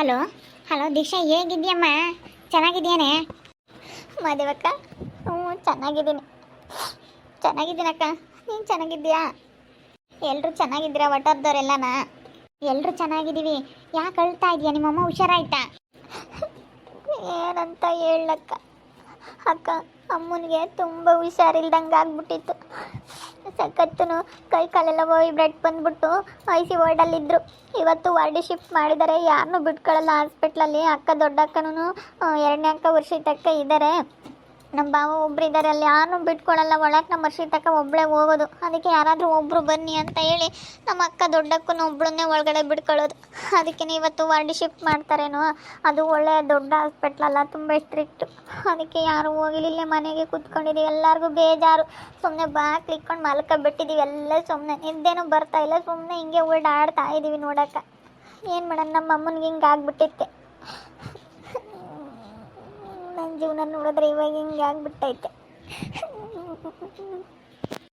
Hello hello ದೀಕ್ಷಾ, ಹೇಗಿದ್ಯಮ್ಮ? ಚೆನ್ನಾಗಿದ್ಯಾನೆ? ಮಾದೇವಕ್ಕ, ಹ್ಞೂ ಚೆನ್ನಾಗಿದ್ದೀನಕ್ಕ. ನೀನು ಚೆನ್ನಾಗಿದ್ದೀಯಾ? ಎಲ್ಲರೂ ಚೆನ್ನಾಗಿದ್ದೀರಾ ಒಟ್ಟೋರ್ದವ್ರೆಲ್ಲನ? ಎಲ್ಲರೂ ಚೆನ್ನಾಗಿದ್ದೀವಿ. ಯಾಕೆ ಅಳ್ತಾ ಇದೆಯಾ? ನಿಮ್ಮಮ್ಮ ಹುಷಾರಾಯ್ತಾ? ಏನಂತ ಹೇಳಕ್ಕ ಅಕ್ಕ, ಅಮ್ಮನಿಗೆ ತುಂಬ ಹುಷಾರಿಲ್ದಂಗೆ ಆಗ್ಬಿಟ್ಟಿತ್ತು. ಸಖತ್ತು ಕೈ ಕಾಲೆಲ್ಲ ಬ್ಲಡ್ ಬಂದ್ಬಿಟ್ಟು ಐ ಸಿ ವಾರ್ಡಲ್ಲಿದ್ದರು. ಇವತ್ತು ವಾರ್ಡ್ ಶಿಫ್ಟ್ ಮಾಡಿದ್ದಾರೆ. ಯಾರನ್ನೂ ಬಿಟ್ಕೊಳ್ಳಲ್ಲ ಹಾಸ್ಪಿಟ್ಲಲ್ಲಿ. ಅಕ್ಕ ದೊಡ್ಡ ಅಕ್ಕನೂ 2ನೇ ಅಕ್ಕ ವರ್ಷಿತಕ್ಕ ಇದ್ದಾರೆ. ನಮ್ಮ ಬಾವ ಒಬ್ರು ಇದ್ದಾರೆ, ಅಲ್ಲಿ ಯಾರನ್ನೂ ಬಿಟ್ಕೊಳ್ಳಲ್ಲ. ಒಳಗೆ ನಮ್ಮ ವರ್ಷಿತಕ್ಕ ಒಬ್ಬಳೇ ಹೋಗೋದು. ಅದಕ್ಕೆ ಯಾರಾದರೂ ಒಬ್ಬರು ಬನ್ನಿ ಅಂತ ಹೇಳಿ ನಮ್ಮ ಅಕ್ಕ ದೊಡ್ಡಕ್ಕನ ಒಬ್ಬಳನ್ನೇ ಒಳಗಡೆ ಬಿಟ್ಕೊಳ್ಳೋದು. ಅದಕ್ಕೆ ಇವತ್ತು ವಾರ್ಡ್ ಶಿಫ್ಟ್ ಮಾಡ್ತಾರೇನೋ. ಅದು ಒಳ್ಳೆ ದೊಡ್ಡ ಹಾಸ್ಪಿಟ್ಲಲ್ಲ, ತುಂಬ ಸ್ಟ್ರಿಕ್ಟು. ಅದಕ್ಕೆ ಯಾರೂ ಹೋಗಿಲ್ಲ, ಮನೆಗೆ ಕೂತ್ಕೊಂಡಿದ್ದೀವಿ. ಎಲ್ಲರಿಗೂ ಬೇಜಾರು. ಸುಮ್ಮನೆ ಬಾಕ್ಲಿಕ್ಕೊಂಡು ಮಲ್ಕೊಬಿಟ್ಟಿದ್ದೀವಿ ಎಲ್ಲ. ಸುಮ್ಮನೆ ನಿದ್ದೆನೂ ಬರ್ತಾಯಿಲ್ಲ. ಸುಮ್ಮನೆ ಹಿಂಗೆ ಓಡಾಡ್ತಾ ಇದ್ದೀವಿ ನೋಡೋಕ್ಕೆ. ಏನು ಮಾಡೋಣ, ನಮ್ಮ ಅಮ್ಮನಿಗೆ ಹಿಂಗೆ ಆಗ್ಬಿಟ್ಟಿತ್ತೆ. ನನ್ನ ಜೀವನ ನೋಡಿದ್ರೆ ಇವಾಗ ಹಿಂಗೆ ಆಗ್ಬಿಟ್ಟೈತೆ.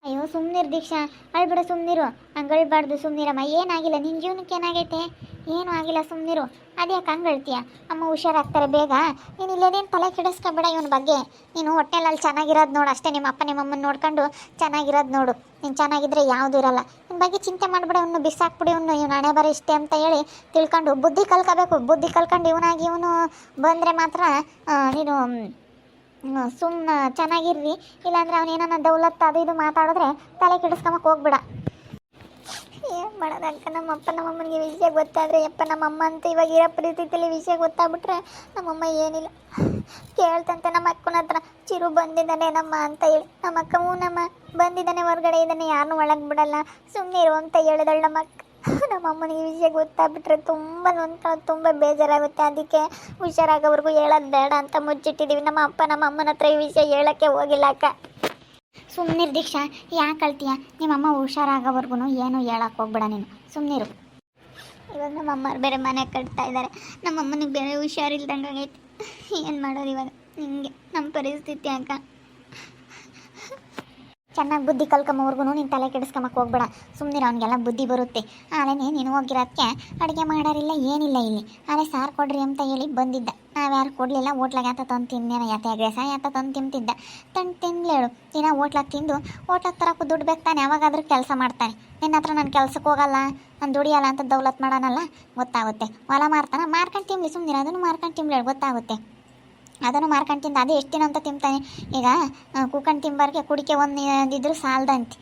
ಅಯ್ಯೋ ಸುಮ್ಮನಿರು ದೀಕ್ಷಾ, ಅಳ್ಬೇಡ, ಸುಮ್ಮನಿರು. ಹಂಗೆ ಅಳ್ಬಾರ್ದು, ಸುಮ್ಮನಿರಮ್ಮ. ಏನಾಗಿಲ್ಲ, ನಿನ್ನ ಜೀವನಕ್ಕೆ ಏನಾಗೈತೆ? ಏನೂ ಆಗಿಲ್ಲ, ಸುಮ್ಮನಿರು. ಅದ್ಯಾಕೆ ಹಂಗೆ ಅಳ್ತೀಯ? ಅಮ್ಮ ಹುಷಾರಾಗ್ತಾರೆ ಬೇಗ. ನೀನು ಇಲ್ಲೇದೇನು ತಲೆ ಕೆಡಿಸ್ಕೊಬೇಡ ಇವನ ಬಗ್ಗೆ. ನೀನು ಹೊಟ್ಟೆನಲ್ಲಿ ಚೆನ್ನಾಗಿರೋದು ನೋಡು ಅಷ್ಟೇ. ನಿಮ್ಮ ಅಪ್ಪ ನಿಮ್ಮಮ್ಮನ ನೋಡ್ಕೊಂಡು ಚೆನ್ನಾಗಿರೋದು ನೋಡು. ನೀನು ಚೆನ್ನಾಗಿದ್ರೆ ಯಾವುದೂ ಇರಲ್ಲ. ನಿನ್ನ ಬಗ್ಗೆ ಚಿಂತೆ ಮಾಡಬೇಡ. ಇವನು ಬಿಸಾಕ್ಬಿಡಿ, ಇವನು ಹಣೆ ಬರ ಇಷ್ಟೇ ಅಂತ ಹೇಳಿ ತಿಳ್ಕೊಂಡು ಬುದ್ಧಿ ಕಲ್ಕೋಬೇಕು. ಬುದ್ಧಿ ಕಲ್ಕೊಂಡು ಇವನು ಬಂದರೆ ಮಾತ್ರ ನೀನು ಸುಮ್ಮನೆ ಚೆನ್ನಾಗಿರ್ರಿ. ಇಲ್ಲಾಂದ್ರೆ ಅವನೇನ ದೌಲತ್ತು ಅದು ಇದು ಮಾತಾಡಿದ್ರೆ ತಲೆ ಕೆಡಿಸ್ಕೊಂಬಕ್ಕೆ ಹೋಗ್ಬೇಡ. ಏನು ಮಾಡೋದಕ್ಕ, ನಮ್ಮಪ್ಪ ನಮ್ಮಮ್ಮನಿಗೆ ವಿಷಯ ಗೊತ್ತಾದರೆ, ಯಪ್ಪ ನಮ್ಮಮ್ಮ ಅಂತ ಇವಾಗ ಇರೋ ಪರಿಸ್ಥಿತಿಯಲ್ಲಿ ವಿಷಯ ಗೊತ್ತಾಗ್ಬಿಟ್ರೆ ನಮ್ಮಮ್ಮ ಏನಿಲ್ಲ ಕೇಳ್ತಂತೆ. ನಮ್ಮ ಅಕ್ಕನ ಹತ್ರ ಚಿರು ಬಂದಿದ್ದಾನೆ ನಮ್ಮ ಅಂತ ಹೇಳಿ. ನಮ್ಮ ಅಕ್ಕ ನಮ್ಮ ಬಂದಿದ್ದಾನೆ, ಹೊರಗಡೆ ಇದ್ದಾನೆ, ಯಾರನ್ನೂ ಒಳಗೆ ಬಿಡಲ್ಲ, ಸುಮ್ಮನೆ ಇರು ಅಂತ ಹೇಳಿದಳು ನಮ್ಮ ಅಕ್ಕ. ನಮ್ಮಮ್ಮನಿಗೆ ವಿಷಯ ಗೊತ್ತಾಗ್ಬಿಟ್ರೆ ತುಂಬ ನೊಂದ್ಕೊಳ್ಳೋದು, ತುಂಬ ಬೇಜಾರಾಗುತ್ತೆ. ಅದಕ್ಕೆ ಹುಷಾರಾಗೋವರೆಗೂ ಹೇಳೋದು ಬೇಡ ಅಂತ ಮುಚ್ಚಿಟ್ಟಿದ್ದೀವಿ. ನಮ್ಮ ಅಪ್ಪ ನಮ್ಮ ಅಮ್ಮನ ಹತ್ರ ಈ ವಿಷಯ ಹೇಳೋಕ್ಕೆ ಹೋಗಿಲ್ಲ ಅಕ್ಕ. ಸುಮ್ಮನಿರು ದೀಕ್ಷಾ, ಯಾಕೆ ಅಳ್ತೀಯ? ನಿಮ್ಮಮ್ಮ ಹುಷಾರಾಗೋವರೆಗೂ ಏನು ಹೇಳಕ್ಕೆ ಹೋಗ್ಬೇಡ ನೀನು, ಸುಮ್ಮನಿರು. ಇವಾಗ ನಮ್ಮಮ್ಮ ಬೇರೆ ಮನೆ ಕಟ್ತಾ ಇದ್ದಾರೆ. ನಮ್ಮಮ್ಮನಿಗೆ ಬೇರೆ ಹುಷಾರಿಲ್ದಂಗೆ ಆಗೈತೆ. ಏನು ಮಾಡೋದು ಇವಾಗ? ಹಿಂಗೆ ನಮ್ಮ ಪರಿಸ್ಥಿತಿ ಅಕ್ಕ. ಚೆನ್ನಾಗಿ ಬುದ್ಧಿ ಕಲ್ಕೊಂಬವರೆಗೂ ನೀನು ತಲೆ ಕೆಡಿಸ್ಕೊಂಬಕ್ಕೆ ಹೋಗ್ಬೇಡ. ಸುಮ್ಮನಿರು, ಅವನಿಗೆಲ್ಲ ಬುದ್ಧಿ ಬರುತ್ತೆ. ಆಮೇಲೆ ನೀನು ಹೋಗಿರೋದಕ್ಕೆ ಅಡುಗೆ ಮಾಡೋರಿಲ್ಲ, ಏನಿಲ್ಲ ಇಲ್ಲಿ. ಆಮೇಲೆ ಸಾರು ಕೊಡ್ರಿ ಅಂತ ಹೇಳಿ ಬಂದಿದ್ದ. ನಾವ್ಯಾರು ಕೊಡಲಿಲ್ಲ. ಹೋಟ್ಲಾಗ ಯಾತ ತಂದು ತಿಂದೇನೋ, ಯಾತ ಗ್ರೆಸ ಯಾತ ತಂದು ತಿಂತಿದ್ದ. ತಿನ್ಲೇಳು ದಿನ ಹೋಟ್ಲಾಗ ತಿಂದು ಹೋಟ್ಲಾಗ ತರಕ್ಕೂ ದುಡ್ಡು ಬೇಕು ತಾನೆ. ಯಾವಾಗಾದ್ರೂ ಕೆಲಸ ಮಾಡ್ತಾನೆ. ನಿನ್ನ ಹತ್ರ ನಾನು ಕೆಲ್ಸಕ್ಕೆ ಹೋಗಲ್ಲ, ನಾನು ದುಡಿಯಲ್ಲ ಅಂತ ದೌಲತ್ ಮಾಡೋನಲ್ಲ, ಗೊತ್ತಾಗುತ್ತೆ. ಹೊಲ ಮಾರ್ಕೊಂಡು ತಿನ್ಲಿ, ಸುಮ್ಮನಿರು. ಅದನ್ನು ಮಾರ್ಕೊಂಡು ತಿನ್ಲೇಳು, ಗೊತ್ತಾಗುತ್ತೆ. ಅದನ್ನು ಮಾರ್ಕೊಂಡು ತಿಂದು ಅದು ಎಷ್ಟು ದಿನ ಅಂತ ತಿಂತಾನೆ. ಈಗ ಕುಕ್ಕಂಡು ತಿಂಬರ್ಗೆ ಕುಡಿಕೆ ಒಂದಿದ್ರು ಸಾಲದಂತೆ.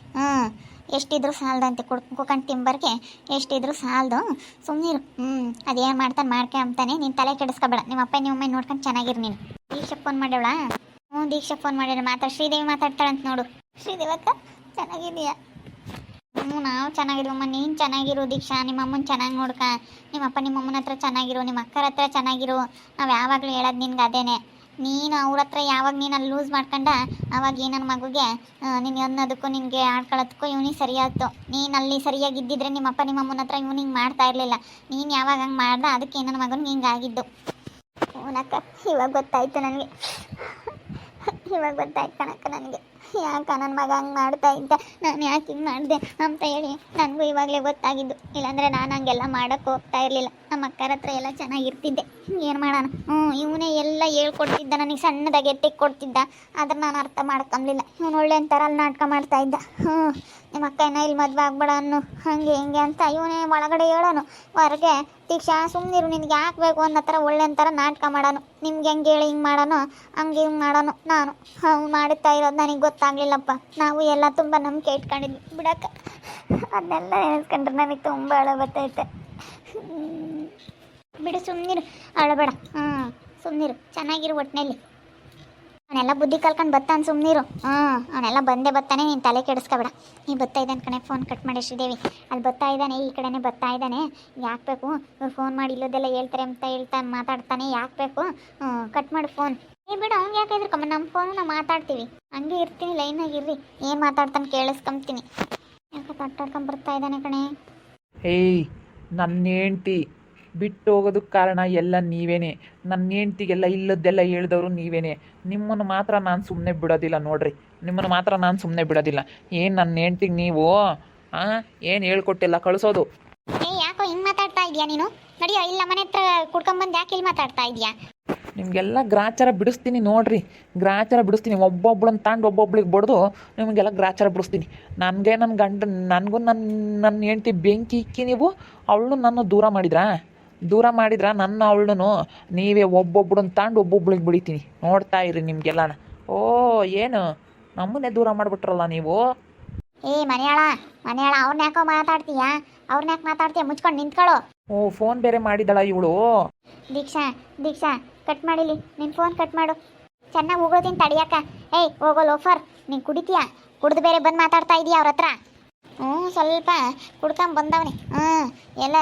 ಎಷ್ಟಿದ್ರು ಸಾಲದಂತೆ. ಕುಕ್ಕಂಡು ತಿಂಬರ್ಗೆ ಎಷ್ಟಿದ್ರು ಸಾಲದು. ಸುಮ್ಮನಿರು. ಅದೇನು ಮಾಡ್ತಾನೆ ಮಾಡ್ಕೊಂತಾನೆ. ನೀನು ತಲೆ ಕೆಡಿಸ್ಕೊಬೇಡ. ನಿಮ್ಮ ಅಪ್ಪ ನಿಮ್ಮ ಅಮ್ಮ ನೋಡ್ಕೊಂಡು ಚೆನ್ನಾಗಿರು ನೀನು. ದೀಕ್ಷಾ ಫೋನ್ ಮಾಡ್ಯವಳ? ದೀಕ್ಷಾ ಫೋನ್ ಮಾಡ್ಯಾಳ. ಶ್ರೀದೇವಿ ಮಾತಾಡ್ತಾಳಂತ ನೋಡು. ಶ್ರೀದೇವಕ್ಕ, ಚೆನ್ನಾಗಿದೆಯಾ? ನಾವು ಚೆನ್ನಾಗಿರುವಮ್ಮ. ನೀನು ಚೆನ್ನಾಗಿರು ದೀಕ್ಷಾ. ನಿಮ್ಮ ಅಮ್ಮನ ಚೆನ್ನಾಗಿ ನೋಡ್ಕ. ನಿಮ್ಮಪ್ಪ ನಿಮ್ಮಮ್ಮನ ಹತ್ರ ಚೆನ್ನಾಗಿರು, ನಿಮ್ಮ ಅಕ್ಕರ ಹತ್ರ ಚೆನ್ನಾಗಿರು. ನಾವು ಯಾವಾಗಲೂ ಹೇಳೋದು ನಿನ್ಗೆ ಅದೇನೆ. ನೀನು ಅವ್ರ ಹತ್ರ ಯಾವಾಗ ನೀನು ಅಲ್ಲಿ ಲೂಸ್ ಮಾಡ್ಕೊಂಡ, ಆವಾಗ ಈ ನನ್ನ ಮಗುಗೆ ನೀನು ಅನ್ನೋದಕ್ಕೂ ನಿನಗೆ ಆಡ್ಕೊಳ್ಳೋದಕ್ಕೂ ಇವನಿಗೆ ಸರಿಯಾಯ್ತು. ನೀನು ಅಲ್ಲಿ ಸರಿಯಾಗಿದ್ದಿದ್ರೆ ನಿಮ್ಮಪ್ಪ ನಿಮ್ಮಮ್ಮನ ಹತ್ರ ಇವನು ಹಿಂಗೆ ಮಾಡ್ತಾ ಇರಲಿಲ್ಲ. ನೀನು ಯಾವಾಗ ಹಂಗೆ ಮಾಡ್ದೆ, ಅದಕ್ಕೆ ನನ್ನ ಮಗನಿಗೆ ಹಿಂಗೆ ಆಗಿದ್ದು. ಅವನಕ್ಕ, ಇವಾಗ ಗೊತ್ತಾಯ್ತು ನನಗೆ. ಇವಾಗ ಗೊತ್ತಾಯ್ತು ಕಣಕ್ಕ ನನಗೆ. ಯಾಕೆ ನನ್ನ ಮಗ ಹಂಗೆ ಮಾಡ್ತಾ ಇದ್ದ, ನಾನು ಯಾಕೆ ಹಿಂಗೆ ಮಾಡಿದೆ ಅಂತ ಹೇಳಿ ನನಗೂ ಇವಾಗಲೇ ಗೊತ್ತಾಗಿದ್ದು. ಇಲ್ಲಾಂದರೆ ನಾನು ಹಂಗೆಲ್ಲ ಮಾಡೋಕ್ಕೆ ಹೋಗ್ತಾ ಇರಲಿಲ್ಲ. ನಮ್ಮ ಅಕ್ಕರ ಹತ್ರ ಎಲ್ಲ ಚೆನ್ನಾಗಿರ್ತಿದ್ದೆ. ಏನು ಮಾಡೋಣ? ಇವನೇ ಎಲ್ಲ ಹೇಳ್ಕೊಡ್ತಿದ್ದ ನನಗೆ. ಸಣ್ಣದಾಗಿ ಎತ್ತಿಗೆ ಕೊಡ್ತಿದ್ದ. ಆದ್ರೆ ನಾನು ಅರ್ಥ ಮಾಡ್ಕೊಂಬಿಲ್ಲ. ಇವನು ಒಳ್ಳೆ ಥರ ಅಲ್ಲಿ ನಾಟಕ ಮಾಡ್ತಾ ಇದ್ದ. ನಿಮ್ಮ ಅಕ್ಕ ಏನೋ ಇಲ್ಲಿ ಮದುವೆ ಆಗ್ಬೇಡ ಅನ್ನು, ಹಾಗೆ ಹಿಂಗೆ ಅಂತ ಇವನೇ ಒಳಗಡೆ ಹೇಳೋನು. ಹೊರಗೆ ದೀಕ್ಷಾ ಸುಮ್ಮನಿರು, ನಿನ್ಗೆ ಯಾಕೆ ಬೇಕು ಅನ್ನೋ ಥರ ಒಳ್ಳೆ ಥರ ನಾಟಕ ಮಾಡೋನು. ನಿಮ್ಗೆ ಹೆಂಗೆ ಹೇಳಿ ಹಿಂಗೆ ಮಾಡೋನು, ಹಂಗೆ ಹಿಂಗೆ ಮಾಡೋನು. ನಾನು ಅವ್ನು ಮಾಡುತ್ತಾ ಇರೋದು ನನಗೆ ಗೊತ್ತಾಗಲಿಲ್ಲಪ್ಪ. ನಾವು ಎಲ್ಲ ತುಂಬ ನಂಬಿಕೆ ಇಟ್ಕೊಂಡಿದ್ವಿ ಬಿಡಕ್ಕ. ಅದನ್ನೆಲ್ಲ ನೆನೆಸ್ಕೊಂಡ್ರೆ ನನಗೆ ತುಂಬ ಅಳ ಬರ್ತೈತೆ. ಬಿಡು, ಸುಮ್ಮನಿರು, ಅಳಬೇಡ. ಸುಮ್ಮನಿರು, ಚೆನ್ನಾಗಿರು ಒಟ್ಟಿನಲ್ಲಿ. ಅವನೆಲ್ಲ ಬುದ್ಧಿ ಕಲ್ಕೊಂಡು ಬರ್ತಾನೆ, ಸುಮ್ಮನಿರು. ಅವನೆಲ್ಲ ಬಂದೇ ಬರ್ತಾನೆ, ನೀನು ತಲೆ ಕೆಡಿಸ್ಕೊಬೇಡ. ನೀನು ಬರ್ತಾ ಇದ್ದಾನೆ ಕಣೆ. ಫೋನ್ ಕಟ್ ಮಾಡಿ ಶ್ರೀದೇವಿ. ಅಲ್ಲಿ ಬರ್ತಾ ಇದ್ದಾನೆ, ಈ ಕಡೆನೇ ಬರ್ತಾ ಇದ್ದಾನೆ. ಯಾಕೆ ಬೇಕು? ಇವ್ರು ಫೋನ್ ಮಾಡಿ ಇಲ್ಲೋದೆಲ್ಲ ಹೇಳ್ತಾರೆ ಅಂತ ಹೇಳ್ತಾನೆ, ಮಾತಾಡ್ತಾನೆ. ಯಾಕೆ ಬೇಕು? ಕಟ್ ಮಾಡಿ ಫೋನ್. ಬಿಡು, ಅವ್ನು ಯಾಕೆ ಇದ್ರಕಮ್ಮ, ನಮ್ಮ ಫೋನು ನಾವು ಮಾತಾಡ್ತೀವಿ. ಹಂಗೆ ಇರ್ತೀನಿ, ಲೈನಾಗಿರ್ರಿ. ಏನು ಮಾತಾಡ್ತಾನೆ ಕೇಳಿಸ್ಕೊಂತೀನಿ. ಯಾಕೆ ತಟ್ಟಾಡ್ಕೊಂಡು ಬರ್ತಾ ಇದ್ದಾನೆ ಕಣೆ. ಏಯ್, ನನ್ನ ಹೆಂಡ್ತಿ ಬಿಟ್ಟು ಹೋಗೋದಕ್ಕೆ ಕಾರಣ ಎಲ್ಲ ನೀವೇನೆ. ನನ್ನ ಹೆಂಡ್ತಿಗೆಲ್ಲ ಇಲ್ಲದ್ದೆಲ್ಲ ಹೇಳ್ದವರು ನೀವೇನೆ. ನಿಮ್ಮನ್ನು ಮಾತ್ರ ನಾನು ಸುಮ್ಮನೆ ಬಿಡೋದಿಲ್ಲ ನೋಡ್ರಿ. ನಿಮ್ಮನ್ನು ಮಾತ್ರ ನಾನು ಸುಮ್ಮನೆ ಬಿಡೋದಿಲ್ಲ. ಏನು ನನ್ನ ಹೆಂಡ್ತಿಗೆ ನೀವು ಏನು ಹೇಳ್ಕೊಟ್ಟಿಲ್ಲ ಕಳಿಸೋದು. ಯಾಕೋ ಹಿಂಗೆ ಮಾತಾಡ್ತಾ ಇದೀಯಾ ನೀನು? ನಡಿಯೋ, ಇಲ್ಲ ಮನೆ ಹತ್ರ ಕುಡ್ಕೊಂಬಂದು ಯಾಕೆ ಇಲ್ಲಿ ಮಾತಾಡ್ತಾ ಇದೀಯಾ? ನಿಮಗೆಲ್ಲ ಗ್ರಾಚಾರ ಬಿಡಿಸ್ತೀನಿ ನೋಡ್ರಿ, ಗ್ರಾಚಾರ ಬಿಡಿಸ್ತೀನಿ. ಒಬ್ಬೊಬ್ಳನ್ನ ತಾಂಡು ಒಬ್ಬೊಬ್ಳಿಗೆ ಬಡ್ದು ನಿಮಗೆಲ್ಲ ಗ್ರಾಚಾರ ಬಿಡಿಸ್ತೀನಿ. ನನಗೆ ನನ್ನ ಗಂಡ ನನಗೂ ನನ್ನ ಹೆಂಡ್ತಿ ಬೆಂಕಿ ಇಕ್ಕಿ ನೀವು ಅವಳು ನನ್ನ ದೂರ ಮಾಡಿದ್ರಾ ನನ್ನ ಅವಳನ್ನು ನೀವೇ ಒಬ್ಬೊಬ್ಳನ್ನ ತಾಂಡು ಒಬ್ಬೊಬ್ಳಿಗೆ ಬಿಡಿತೀನಿ. ನೋಡ್ತಾ ಇರಿ ನಿಮಗೆಲ್ಲನ. ಓ ಏನು ನಮ್ಮನ್ನೇ ದೂರ ಮಾಡಿಬಿಟ್ರಲ್ಲ ನೀವು. ಏ ಮನೆಯಾಳ ಅವ್ರನ್ನ ಯಾಕೋ ಮಾತಾಡ್ತೀಯಾ? ಮುಚ್ಕೊಂಡು ನಿಂತ್ಕೊಳ್ಳೋ. ಓ ಫೋನ್ ಬೇರೆ ಮಾಡಿದಳ ಇವಳು. ದೀಕ್ಷಾ ಕಟ್ ಮಾಡಿಲಿ, ನಿನ್ನ ಫೋನ್ ಕಟ್ ಮಾಡು. ಚೆನ್ನಾಗಿ ಹೋಗೋತೀನಿ ತಡಿಯಕ್ಕ. ಏಯ್ ಹೋಗೋ ಲೋಫರ್, ನೀನು ಕುಡಿತೀಯಾ? ಕುಡ್ದು ಬೇರೆ ಬಂದು ಮಾತಾಡ್ತಾ ಇದೀಯ ಅವ್ರ ಹತ್ರ? ಸ್ವಲ್ಪ ಕುಡ್ಕೊಂಬಂದವನಿ. ಎಲ್ಲ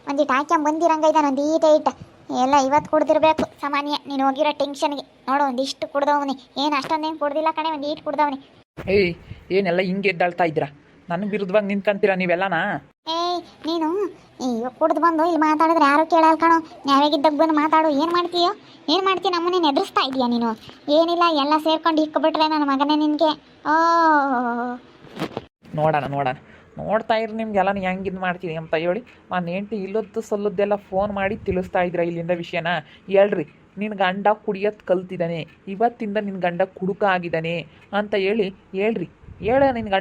ಒಂದಿಟ್ಟು ಹಾಕ್ಯಂಬಂದಿರಂಗ ಇದ್ದಾನೆ, ಒಂದು ಈಟ ಎಲ್ಲ ಇವತ್ತು ಕುಡ್ದಿರ್ಬೇಕು ಸಾಮಾನ್ಯ. ನೀನು ಹೋಗಿರೋ ಟೆನ್ಷನ್ಗೆ ನೋಡು, ಒಂದಿಷ್ಟು ಕುಡ್ದವನಿ. ಏನು ಅಷ್ಟೊಂದೇನು ಕುಡ್ದಿಲ್ಲ ಕಣೆ, ಒಂದು ಈಟ್ ಕುಡ್ದವನಿ. ಏಯ್ ಏನೆಲ್ಲ ಹಿಂಗೆ ಎದ್ದಾಳ್ತಾ ಇದ್ದೀರಾ? ನನ್ನ ವಿರುದ್ಧವಾಗಿ ನಿಂತ್ಕೊಂತೀರಾ ನೀವೆಲ್ಲನಾ? ಏಯ್ ನೀನು ಕುಡ್ದು ಬಂದು ಇಲ್ಲಿ ಮಾತಾಡಿದ್ರೆ ಯಾರು ಕೇಳಲ್ಲ ಕಣೋ. ನ್ಯಾಯಾಗಿದ್ದಾಗ ಬಂದು ಮಾತಾಡು. ಏನು ಮಾಡ್ತೀಯ ನಮ್ಮನ್ನೇನು ಎದುರಿಸ್ತಾ ಇದೀಯಾ ನೀನು? ಏನಿಲ್ಲ, ಎಲ್ಲ ಸೇರ್ಕೊಂಡು ಇಕ್ಕೊಬಿಟ್ರೆ ನನ್ನ ಮಗನೇ ನಿನಗೆ. ಓ ನೋಡೋಣ ನೋಡ್ತಾ ಇರಿ ನಿಮ್ಗೆಲ್ಲ ಹೆಂಗೆ ಇದು ಮಾಡ್ತೀನಿ ಅಂತ ಹೇಳಿ. ನನ್ನ ಹೆಂಡ್ತಿ ಇಲ್ಲೊತ್ತು ಸಲ್ಲದ್ದೆಲ್ಲ ಫೋನ್ ಮಾಡಿ ತಿಳಿಸ್ತಾ ಇದ್ರ ಇಲ್ಲಿಂದ ವಿಷಯನ. ಹೇಳ್ರಿ ನಿನ್ನ ಗಂಡ ಕುಡಿಯೋದು ಕಲ್ತಿದ್ದಾನೆ, ಇವತ್ತಿಂದ ನಿನ್ನ ಗಂಡ ಕುಡುಕ ಆಗಿದ್ದಾನೆ ಅಂತ ಹೇಳ್ರಿ. ನಿನ್ನ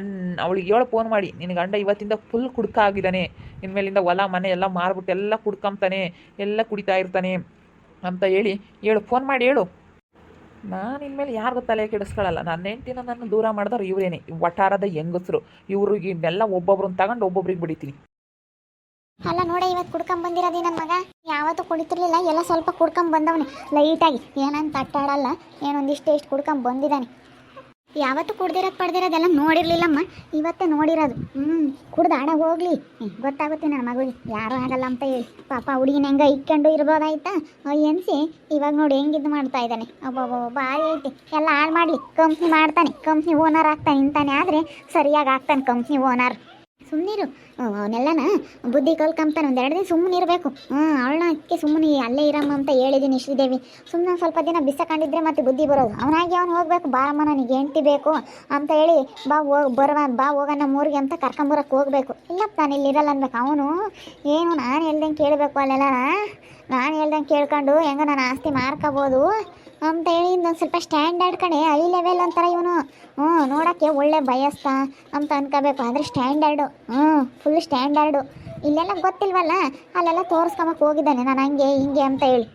ಅವಳಿಗೆ ಫೋನ್ ಮಾಡಿ, ನಿನ್ನ ಗಂಡ ಇವತ್ತಿಂದ ಫುಲ್ ಕುಡ್ಕ ಆಗಿದ್ದಾನೆ, ಇನ್ಮೇಲಿಂದ ಹೊಲ ಮನೆ ಎಲ್ಲ ಮಾರ್ಬಿಟ್ಟು ಎಲ್ಲ ಕುಡ್ಕೊಂತಾನೆ, ಎಲ್ಲ ಕುಡಿತಾ ಇರ್ತಾನೆ ಅಂತ ಹೇಳು. ಫೋನ್ ಮಾಡಿ ಹೇಳು. ನಾನು ಇನ್ಮೇಲೆ ಯಾರಿಗೂ ತಲೆ ಕೆಡಿಸ್ಕೊಳ್ಳಲ್ಲ. ನನ್ನ ಹೆಂಡ್ತಿನ ನನ್ನ ದೂರ ಮಾಡಿದವ್ರು ಇವರೇನೆ, ವಟಾರದ ಹೆಂಗಸರು. ಇವ್ರಿಗೆ ಇನ್ನೆಲ್ಲ ಒಬ್ಬೊಬ್ರನ್ನ ತಗೊಂಡು ಒಬ್ಬೊಬ್ರಿಗೆ ಬಿಡಿತೀನಿ. ಅಲ್ಲ ನೋಡೆ, ಇವತ್ತು ಕುಡ್ಕೊಂಬಂದಿರೋದು ನನ್ನ ಮಗ. ಯಾವತ್ತೂ ಕುಡಿತಿರ್ಲಿಲ್ಲ, ಎಲ್ಲ ಸ್ವಲ್ಪ ಕುಡ್ಕೊಂಬಂದವನೆ ಲೈಟಾಗಿ. ಏನಂತ ಅಟ್ಟಾಡಲ್ಲ, ಏನೊಂದಿಷ್ಟು ಕುಡ್ಕೊಂಬಂದಿದ್ದಾನೆ. ಯಾವತ್ತೂ ಕುಡ್ದಿರೋದು ಪಡ್ದಿರೋದೆಲ್ಲ ನೋಡಿರ್ಲಿಲ್ಲಮ್ಮ, ಇವತ್ತೇ ನೋಡಿರೋದು. ಕುಡ್ದು ಆಡ ಹೋಗ್ಲಿ, ಗೊತ್ತಾಗುತ್ತೆ ನನ್ನ ಮಗುಗೆ ಯಾರೂ ಆಗಲ್ಲ ಅಂತ ಹೇಳಿ. ಪಾಪ ಹುಡುಗಿನ ಹೆಂಗ ಇಕ್ಕೊಂಡು ಇರ್ಬೋದಾಯ್ತಾ ಎನ್ಸಿ, ಇವಾಗ ನೋಡಿ ಹೆಂಗಿದ್ದು ಮಾಡ್ತಾ ಇದ್ದಾನೆ. ಒಬ್ಬೊಬ್ಬ ಬಾರಿ ಐತಿ. ಎಲ್ಲ ಹಾಳು ಮಾಡಲಿ, ಕಂಪ್ನಿ ಮಾಡ್ತಾನೆ, ಕಂಪ್ನಿ ಓನರ್ ಆಗ್ತಾನೆ. ಇಂತಾನೆ ಆದರೆ ಸರಿಯಾಗಿ ಆಗ್ತಾನೆ ಕಂಪ್ನಿ ಓನರ್. ಸುಮ್ಮನಿರು, ಅವನ್ನೆಲ್ಲನ ಬುದ್ಧಿ ಕಲ್ಕೊಂತಾನೆ. ಒಂದೆರಡು ದಿನ ಸುಮ್ಮನೆ ಇರಬೇಕು. ಅವಳನ್ನ ಅದಕ್ಕೆ ಸುಮ್ಮನೆ ಅಲ್ಲೇ ಇರಮ್ಮ ಅಂತ ಹೇಳಿದ್ದೀನಿ ಶ್ರೀದೇವಿ. ಸುಮ್ಮನೆ ಸ್ವಲ್ಪ ದಿನ ಬಿಸಕೊಂಡಿದ್ರೆ ಮತ್ತೆ ಬುದ್ಧಿ ಬರೋದು. ಅವನಾಗಿ ಅವ್ನು ಹೋಗ್ಬೇಕು, ಬಾರಮ್ಮ ನನಗೆ ಹೆಂಡ್ತಿ ಬೇಕು ಅಂತ ಹೇಳಿ, ಬಾ ಹೋಗೋಣ ನಮ್ಮೂರಿಗೆ ಅಂತ ಕರ್ಕೊಂಬರಕ್ಕೆ ಹೋಗ್ಬೇಕು. ಇಲ್ಲಪ್ಪ ನಾನು ಇಲ್ಲಿ ಇರಲ್ಲ ಅನ್ಬೇಕು. ಅವನು ಏನು ನಾನು ಹೇಳ್ದಂಗೆ ಕೇಳಬೇಕು, ಅಲ್ಲೆಲ್ಲ ನಾನು ಹೇಳ್ದಂಗೆ ಕೇಳ್ಕೊಂಡು ಹೆಂಗ ನಾನು ಆಸ್ತಿ ಮಾರ್ಕೋಬೋದು ಅಂತ ಹೇಳಿ ಇನ್ನೊಂದು ಸ್ವಲ್ಪ ಸ್ಟ್ಯಾಂಡರ್ಡ್ ಕಡೆ ಹೈ ಲೆವೆಲ್ ಅಂತಾರೆ ಇವನು. ನೋಡೋಕ್ಕೆ ಒಳ್ಳೆ ಬಯಸ್ತ ಅಂತ ಅನ್ಕೋಬೇಕು, ಆದರೆ ಸ್ಟ್ಯಾಂಡರ್ಡು, ಫುಲ್ ಸ್ಟ್ಯಾಂಡರ್ಡು. ಇಲ್ಲೆಲ್ಲ ಗೊತ್ತಿಲ್ವಲ್ಲ, ಅಲ್ಲೆಲ್ಲ ತೋರಿಸ್ಕೊಂಬಕ್ಕೆ ಹೋಗಿದ್ದಾನೆ ನಾನು ಹಂಗೆ ಹಿಂಗೆ ಅಂತ ಹೇಳಿ.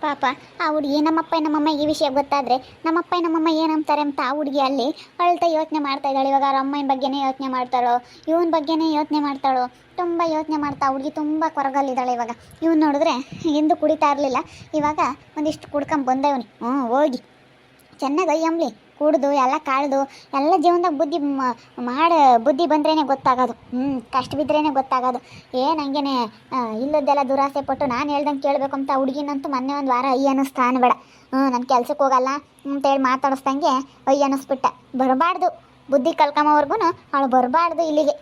ಪಾಪ ಆ ಹುಡುಗಿ, ನಮ್ಮಮ್ಮ ಈ ವಿಷಯ ಗೊತ್ತಾದರೆ ನಮ್ಮಮ್ಮ ಏನಂತಾರೆ ಅಂತ ಆ ಹುಡುಗಿ ಅಲ್ಲಿ ಅಳ್ತಾ ಯೋಚನೆ ಮಾಡ್ತಾ ಇದ್ದಾಳೆ. ಇವಾಗ ಅವ್ರ ಅಮ್ಮನ ಬಗ್ಗೆನೇ ಯೋಚನೆ ಮಾಡ್ತಾಳೋ, ಇವನ ಬಗ್ಗೆನೇ ಯೋಚನೆ ಮಾಡ್ತಾಳೋ, ತುಂಬ ಯೋಚನೆ ಮಾಡ್ತಾ ಹುಡುಗಿ ತುಂಬ ಕೊರಗಲ್ಲಿದ್ದಾಳೆ. ಇವಾಗ ಇವನು ನೋಡಿದ್ರೆ ಎಂದು ಕುಡಿತಾ ಇರಲಿಲ್ಲ, ಇವಾಗ ಒಂದಿಷ್ಟು ಕುಡ್ಕೊಂಬಂದವನಿ. ಹೋಗಿ ಚೆನ್ನಾಗಿ ಅಯ್ಯಂಬ್ಲಿ ಕುಡ್ದು ಎಲ್ಲ ಕಾಳ್ದು ಎಲ್ಲ ಜೀವನದಾಗ ಬುದ್ಧಿ ಬಂದ್ರೇ ಗೊತ್ತಾಗೋದು. ಕಷ್ಟ ಬಿದ್ರೇ ಗೊತ್ತಾಗೋದು. ಏನು ಹಂಗೇನೆ ಇಲ್ಲದ್ದೆಲ್ಲ ದುರಾಸೆ ಪಟ್ಟು ನಾನು ಹೇಳ್ದಂಗೆ ಕೇಳಬೇಕು ಅಂತ ಹುಡುಗಿನಂತೂ ಮೊನ್ನೆ ಒಂದು ವಾರ ಅನ್ನಿಸ್ತಾನೆ ಬೇಡ. ನಾನು ಕೆಲ್ಸಕ್ಕೆ ಹೋಗಲ್ಲ ಅಂತೇಳಿ ಮಾತಾಡಿಸ್ದಂಗೆ ಅನ್ನಿಸ್ಬಿಟ್ಟ. ಬರಬಾರ್ದು, ಬುದ್ಧಿ ಕಲ್ಕೊಂಬವರೆಗೂ ಅವಳು ಬರಬಾರ್ದು ಇಲ್ಲಿಗೆ.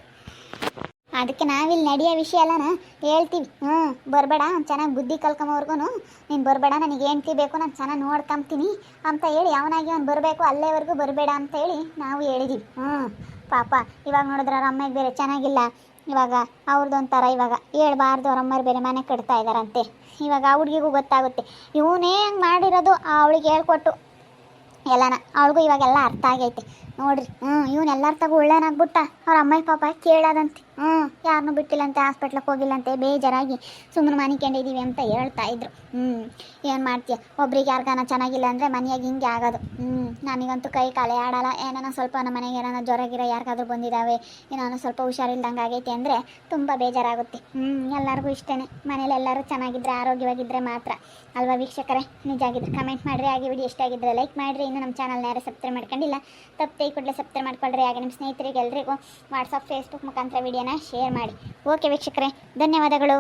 ಅದಕ್ಕೆ ನಾವಿಲ್ಲಿ ನಡೆಯೋ ವಿಷಯ ಎಲ್ಲನ ಹೇಳ್ತೀವಿ. ಬರಬೇಡ, ಚೆನ್ನಾಗಿ ಬುದ್ಧಿ ಕಲ್ಕೊಂಬವರೆಗೂ ನೀನು ಬರಬೇಡ, ನನಗೆ ಹೆಂಡ್ತಿ ಬೇಕು, ನಾನು ಚೆನ್ನಾಗಿ ನೋಡ್ಕೊಂತೀನಿ ಅಂತ ಹೇಳಿ ಅವನಾಗಿ ಅವ್ನು ಬರಬೇಕು, ಅಲ್ಲೇವರೆಗೂ ಬರಬೇಡ ಅಂತ ಹೇಳಿ ನಾವು ಹೇಳಿದ್ದೀವಿ. ಪಾಪ ಇವಾಗ ನೋಡಿದ್ರೆ ಅವ್ರ ಅಮ್ಮಗೆ ಬೇರೆ ಚೆನ್ನಾಗಿಲ್ಲ. ಇವಾಗ ಅವ್ರದ್ದೊಂಥರ, ಇವಾಗ ಹೇಳ್ಬಾರ್ದು, ಅವ್ರ ಅಮ್ಮರು ಬೇರೆ ಮನೆ ಕಟ್ತಾ ಇದ್ದಾರಂತೆ. ಇವಾಗ ಆ ಹುಡುಗಿಗೂ ಗೊತ್ತಾಗುತ್ತೆ ಇವನೇ ಹಂಗೆ ಮಾಡಿರೋದು, ಅವಳಿಗೆ ಹೇಳ್ಕೊಟ್ಟು ಎಲ್ಲನ. ಅವಳಿಗೂ ಇವಾಗೆಲ್ಲ ಅರ್ಥ ಆಗೈತೆ ನೋಡ್ರಿ. ಇವನ್ನೆಲ್ಲರ ಒಳ್ಳೇನಾಗ್ಬಿಟ್ಟ. ಅವ್ರ ಅಮ್ಮ ಪಾಪ ಕೇಳೋದಂತೆ, ಯಾರನ್ನೂ ಬಿಟ್ಟಿಲ್ಲಂತೆ, ಹಾಸ್ಪಿಟ್ಲಿಗೆ ಹೋಗಿಲ್ಲಂತೆ, ಬೇಜಾರಾಗಿ ಸುಮ್ಮನೆ ಮನಿಕೊಂಡಿದ್ದೀವಿ ಅಂತ ಹೇಳ್ತಾ ಇದ್ರು. ಏನು ಮಾಡ್ತೀಯ, ಒಬ್ರಿಗೆ ಯಾರಿಗಾನ ಚೆನ್ನಾಗಿಲ್ಲ ಅಂದರೆ ಮನೆಯಾಗ ಹಿಂಗೆ ಆಗೋದು. ನನಗಂತೂ ಕೈ ಕಾಲೇ ಆಡಲ್ಲ. ಏನಾನ ಸ್ವಲ್ಪ ನಮ್ಮ ಮನೆಗೆ ಏನಾನ ಜ್ವರ ಗಿರ ಯಾರಿಗಾದ್ರೂ ಬಂದಿದ್ದಾವೆ, ಏನಾನ ಸ್ವಲ್ಪ ಹುಷಾರಿಲ್ದಂಗೆ ಆಗೈತೆ ಅಂದರೆ ತುಂಬ ಬೇಜಾರಾಗುತ್ತೆ. ಎಲ್ಲರಿಗೂ ಇಷ್ಟೇ, ಮನೇಲಿ ಎಲ್ಲರೂ ಚೆನ್ನಾಗಿದ್ದರೆ, ಆರೋಗ್ಯವಾಗಿದ್ದರೆ ಮಾತ್ರ ಅಲ್ವಾ ವೀಕ್ಷಕರೇ? ನಿಜ ಆಗಿದ್ರೆ ಕಮೆಂಟ್ ಮಾಡಿರಿ. ಹಾಗೆ ವಿಡಿಯೋ ಇಷ್ಟ ಆಗಿದ್ದರೆ ಲೈಕ್ ಮಾಡಿರಿ. ಇನ್ನು ನಮ್ಮ ಚಾನಲ್ನ ಯಾರು ಸಬ್ಸ್ಕ್ರೈಬ್ ಮಾಡ್ಕೊಂಡಿಲ್ಲ, ತಪ್ಪದೆ ಕೂಡಲೇ ಸಬ್ಸ್ಕ್ರೈಬ್ ಮಾಡ್ಕೊಳ್ರಿ. ಹಾಗೆ ನಿಮ್ಮ ಸ್ನೇಹಿತರಿಗೆ ಎಲ್ರಿಗೂ ವಾಟ್ಸಪ್, ಫೇಸ್ಬುಕ್ ಮುಖಾಂತರ ವಿಡಿಯೋನ ಶೇರ್ ಮಾಡಿ. ಓಕೆ ವೀಕ್ಷಕರೇ, ಧನ್ಯವಾದಗಳು.